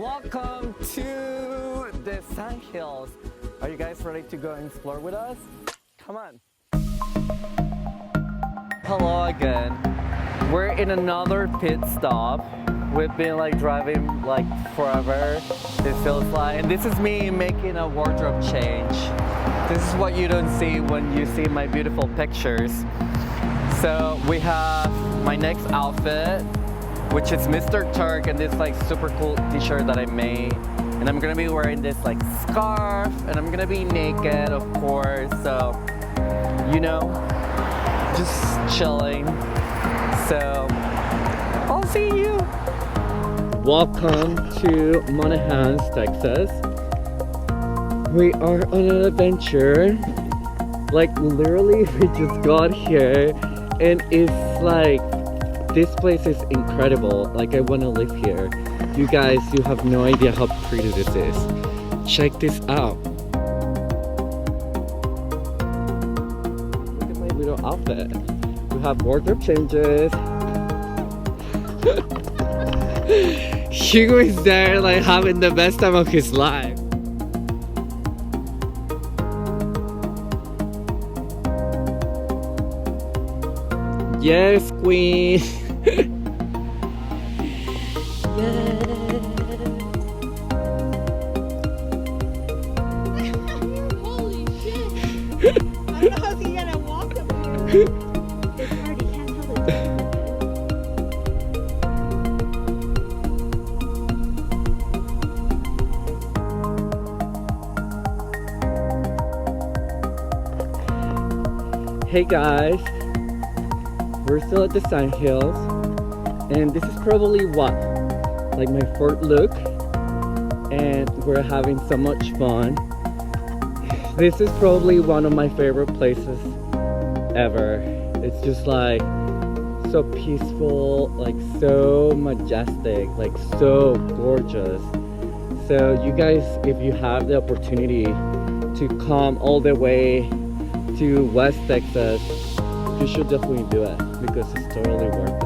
Welcome to the Sandhills. Are you guys ready to go and explore with us? Come on. Hello again. We're in another pit stop. We've been like driving like forever, it feels like. And this is me making a wardrobe change. This is what you don't see when you see my beautiful pictures. So we have my next outfit, which is Mr. Turk, and this like super cool t-shirt that I made. And I'm gonna be wearing this like scarf, and I'm gonna be naked, of course. So, you know, just chilling. So, I'll see you. Welcome to Monahans, Texas. We are on an adventure. Like literally, we just got here, and it's like, this place is incredible. Like, I want to live here. You guys, you have no idea how pretty this is. Check this out. Look at my little outfit. We have wardrobe changes. Hugo is there like having the best time of his life. Yes, queen. Holy shit! I don't know how he's gonna walk up here. It's hard, he can't hold it. Hey guys, we're still at the Sandhills, and this is probably what, like my fourth look, and we're having so much fun. This is probably one of my favorite places ever. It's just like so peaceful, like so majestic, like so gorgeous. So you guys, if you have the opportunity to come all the way to West Texas, you should definitely do it because it's totally worth it.